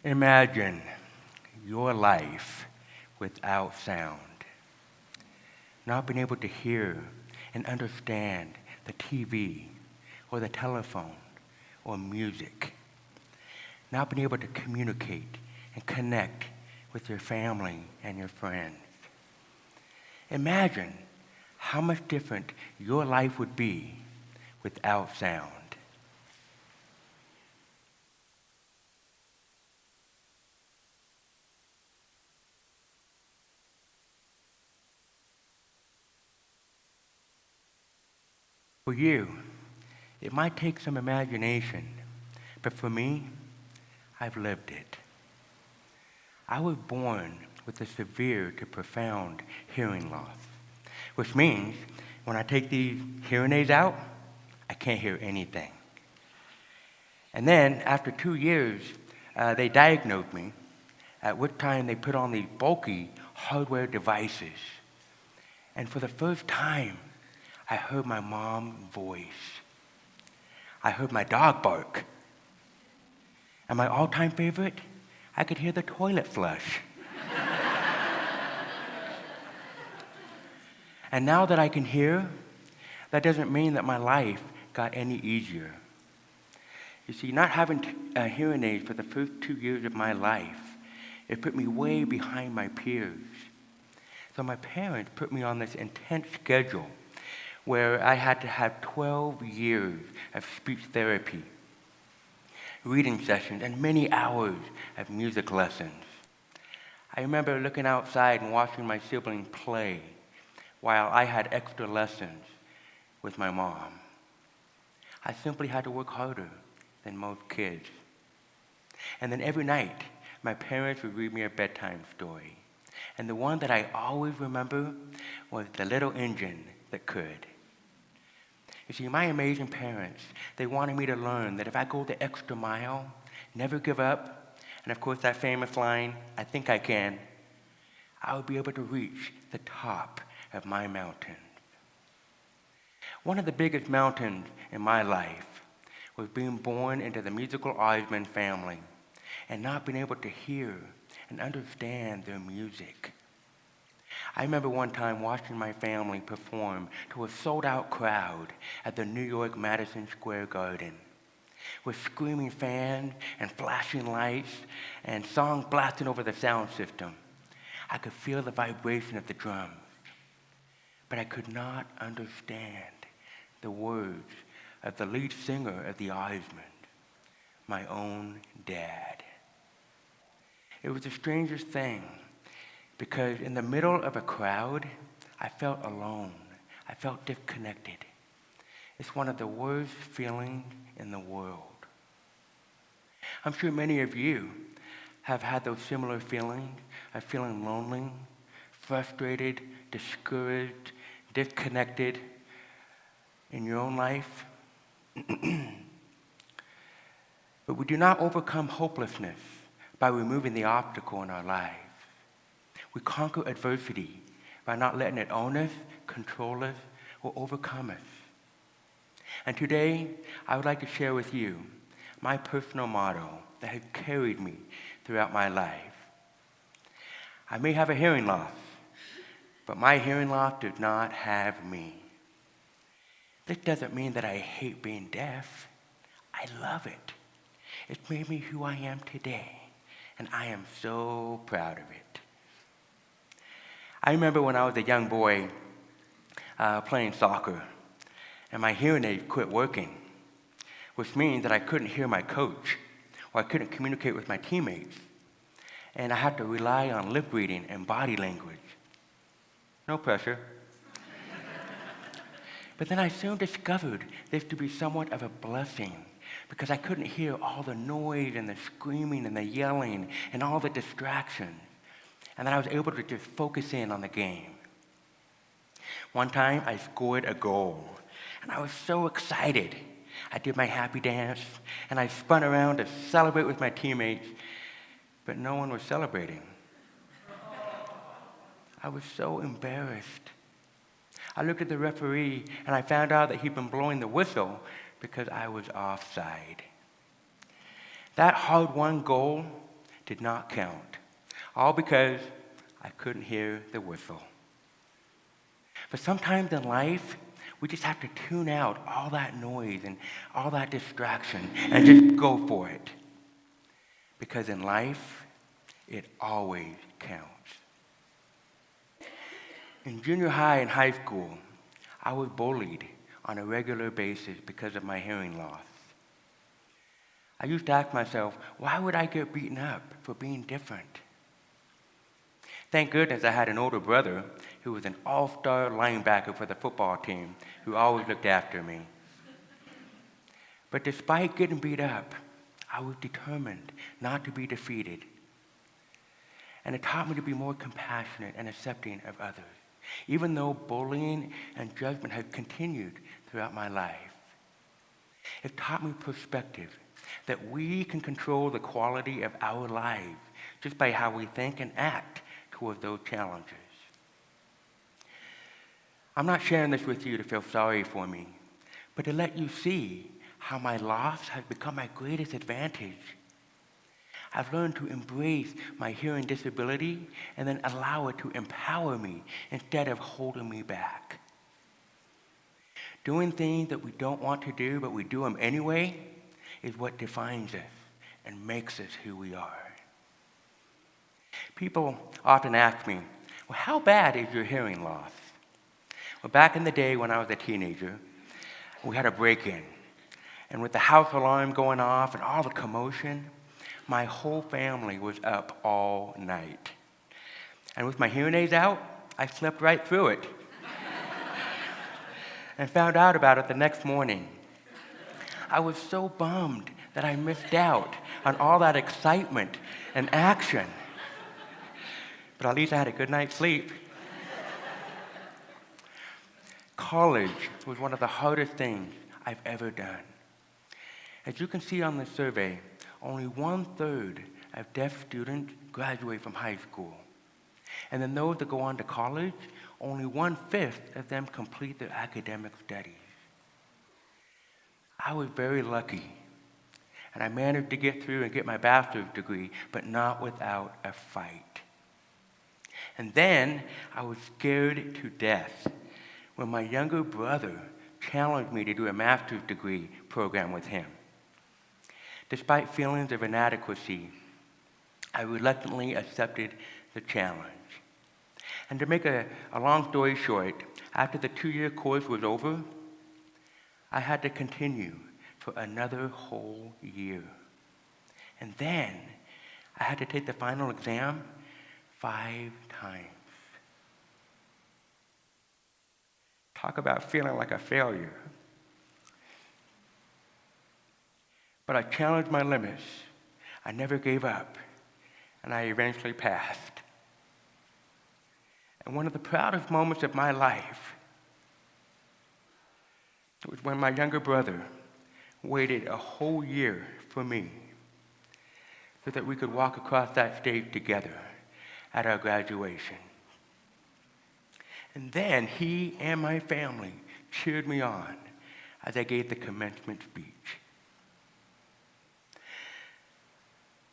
Imagine your life without sound, not being able to hear and understand the TV or the telephone or music, not being able to communicate and connect with your family and your friends. Imagine how much different your life would be without sound. For you, it might take some imagination, but for me, I've lived it. I was born with a severe to profound hearing loss, which means when I take these hearing aids out, I can't hear anything. And then after 2 years, they diagnosed me, at which time they put on these bulky hardware devices. And for the first time, I heard my mom's voice. I heard my dog bark. And my all-time favorite, I could hear the toilet flush. And now that I can hear, that doesn't mean that my life got any easier. You see, not having hearing aids for the first 2 years of my life, it put me way behind my peers. So my parents put me on this intense schedule where I had to have 12 years of speech therapy, reading sessions, and many hours of music lessons. I remember looking outside and watching my siblings play while I had extra lessons with my mom. I simply had to work harder than most kids. And then every night, my parents would read me a bedtime story. And the one that I always remember was The Little Engine That Could. You see, my amazing parents, they wanted me to learn that if I go the extra mile, never give up, and of course that famous line, I think I can, I would be able to reach the top of my mountain. One of the biggest mountains in my life was being born into the musical Osmond family and not being able to hear and understand their music. I remember one time watching my family perform to a sold-out crowd at the New York Madison Square Garden with screaming fans and flashing lights and songs blasting over the sound system. I could feel the vibration of the drums, but I could not understand the words of the lead singer of the Osmond, my own dad. It was the strangest thing because in the middle of a crowd, I felt alone. I felt disconnected. It's one of the worst feelings in the world. I'm sure many of you have had those similar feelings of feeling lonely, frustrated, discouraged, disconnected in your own life. But we do not overcome hopelessness by removing the obstacle in our lives. We conquer adversity by not letting it own us, control us, or overcome us. And today, I would like to share with you my personal motto that has carried me throughout my life. I may have a hearing loss, but my hearing loss does not have me. This doesn't mean that I hate being deaf. I love it. It's made me who I am today, and I am so proud of it. I remember when I was a young boy playing soccer, and my hearing aid quit working, which means that I couldn't hear my coach, or I couldn't communicate with my teammates, and I had to rely on lip reading and body language. No pressure. But then I soon discovered this to be somewhat of a blessing because I couldn't hear all the noise and the screaming and the yelling and all the distractions. And then I was able to just focus in on the game. One time I scored a goal and I was so excited. I did my happy dance and I spun around to celebrate with my teammates, but no one was celebrating. I was so embarrassed. I looked at the referee and I found out that he'd been blowing the whistle because I was offside. That hard-won goal did not count, all because I couldn't hear the whistle. But sometimes in life, we just have to tune out all that noise and all that distraction and just go for it. Because in life, it always counts. In junior high and high school, I was bullied on a regular basis because of my hearing loss. I used to ask myself, why would I get beaten up for being different? Thank goodness I had an older brother who was an all-star linebacker for the football team who always looked after me. But despite getting beat up, I was determined not to be defeated. And it taught me to be more compassionate and accepting of others, even though bullying and judgment had continued throughout my life. It taught me perspective, that we can control the quality of our lives just by how we think and act toward those challenges. I'm not sharing this with you to feel sorry for me, but to let you see how my loss has become my greatest advantage. I've learned to embrace my hearing disability and then allow it to empower me instead of holding me back. Doing things that we don't want to do, but we do them anyway, is what defines us and makes us who we are. People often ask me, well, how bad is your hearing loss? Well, back in the day when I was a teenager, we had a break-in. And with the house alarm going off and all the commotion, my whole family was up all night. And with my hearing aids out, I slept right through it. And found out about it the next morning. I was so bummed that I missed out on all that excitement and action. But at least I had a good night's sleep. College was one of the hardest things I've ever done. As you can see on the survey, only 1/3 of deaf students graduate from high school. And then those that go on to college, only 1/5 of them complete their academic studies. I was very lucky, and I managed to get through and get my bachelor's degree, but not without a fight. And then I was scared to death when my younger brother challenged me to do a master's degree program with him. Despite feelings of inadequacy, I reluctantly accepted the challenge. And to make a long story short, after the 2-year course was over, I had to continue for another whole year. And then I had to take the final exam 5 times. Talk about feeling like a failure. But I challenged my limits. I never gave up, and I eventually passed. And one of the proudest moments of my life was when my younger brother waited a whole year for me so that we could walk across that stage together at our graduation. And then he and my family cheered me on as I gave the commencement speech.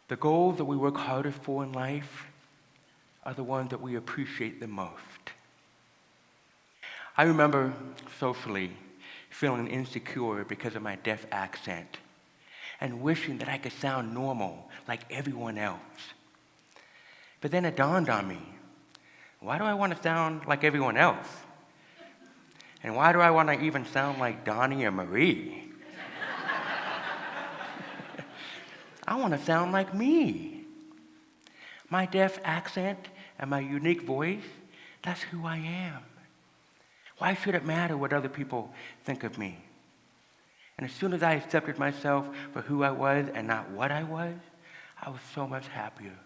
The goals that we work hardest for in life are the ones that we appreciate the most. I remember socially feeling insecure because of my deaf accent and wishing that I could sound normal like everyone else. But then it dawned on me, why do I want to sound like everyone else? And why do I want to even sound like Donnie or Marie? I want to sound like me. My deaf accent and my unique voice, that's who I am. Why should it matter what other people think of me? And as soon as I accepted myself for who I was and not what I was so much happier.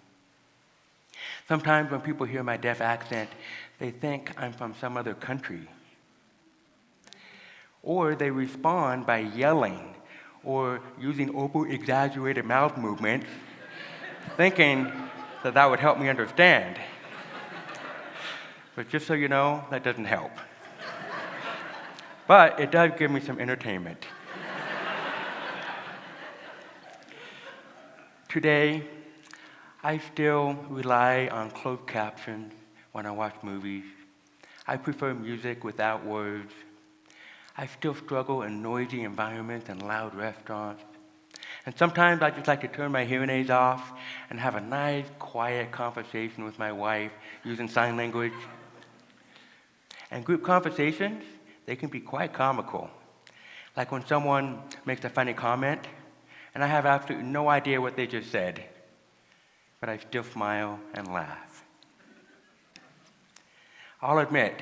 Sometimes when people hear my deaf accent, they think I'm from some other country. Or they respond by yelling or using over-exaggerated mouth movements, thinking that would help me understand. But just so you know, that doesn't help. But it does give me some entertainment. Today, I still rely on closed captions when I watch movies. I prefer music without words. I still struggle in noisy environments and loud restaurants. And sometimes I just like to turn my hearing aids off and have a nice, quiet conversation with my wife using sign language. And group conversations, they can be quite comical. Like when someone makes a funny comment, and I have absolutely no idea what they just said, but I still smile and laugh. I'll admit,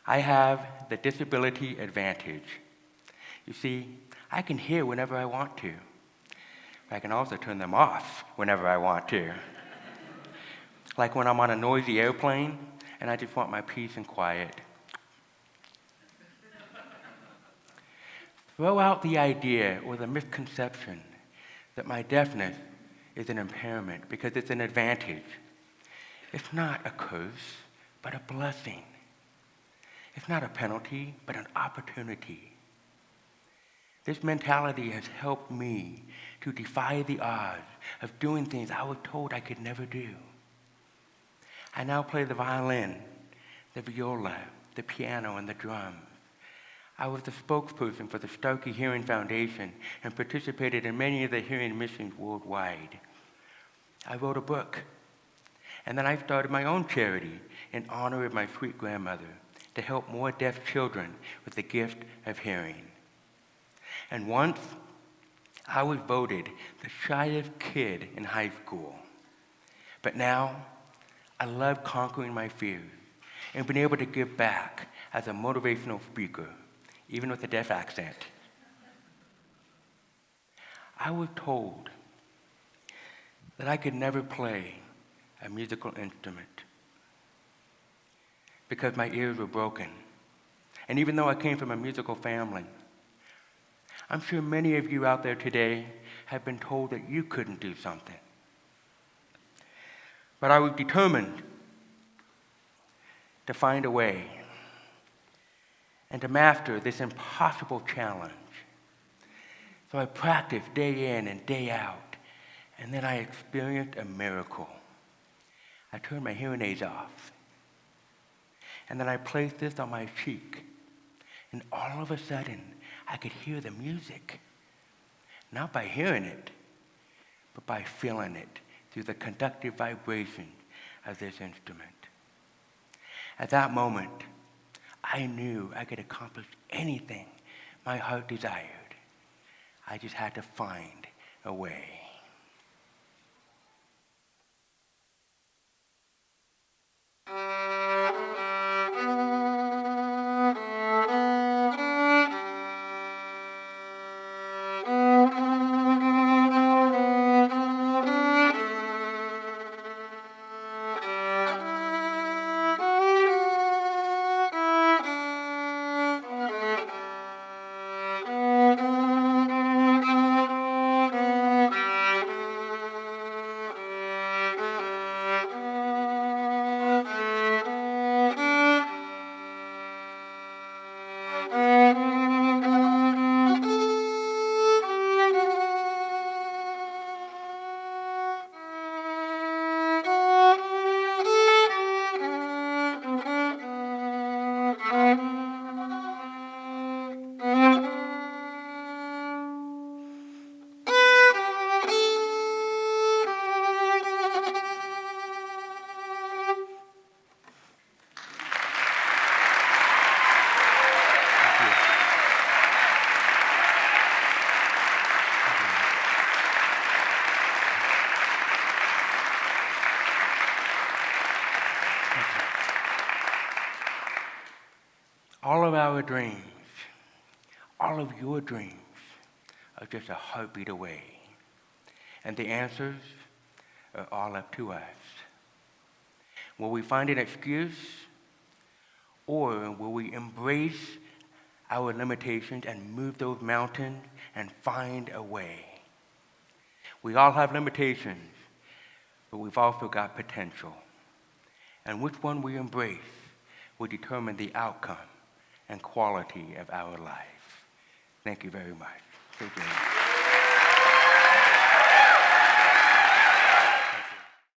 I have the disability advantage. You see, I can hear whenever I want to. I can also turn them off whenever I want to. Like when I'm on a noisy airplane and I just want my peace and quiet. Throw out the idea or the misconception that my deafness is an impairment because it's an advantage. It's not a curse, but a blessing. It's not a penalty, but an opportunity. This mentality has helped me to defy the odds of doing things I was told I could never do. I now play the violin, the viola, the piano, and the drums. I was the spokesperson for the Starkey Hearing Foundation and participated in many of the hearing missions worldwide. I wrote a book, and then I started my own charity in honor of my sweet grandmother to help more deaf children with the gift of hearing. And once, I was voted the shyest kid in high school. But now, I love conquering my fears and being able to give back as a motivational speaker, even with a deaf accent. I was told that I could never play a musical instrument because my ears were broken. And even though I came from a musical family, I'm sure many of you out there today have been told that you couldn't do something. But I was determined to find a way and to master this impossible challenge. So I practiced day in and day out, and then I experienced a miracle. I turned my hearing aids off, and then I placed this on my cheek, and all of a sudden, I could hear the music, not by hearing it, but by feeling it through the conductive vibration of this instrument. At that moment, I knew I could accomplish anything my heart desired. I just had to find a way. All of our dreams, all of your dreams are just a heartbeat away. And the answers are all up to us. Will we find an excuse, or will we embrace our limitations and move those mountains and find a way? We all have limitations, but we've also got potential. And which one we embrace will determine the outcome and quality of our life. Thank you very much. Thank you.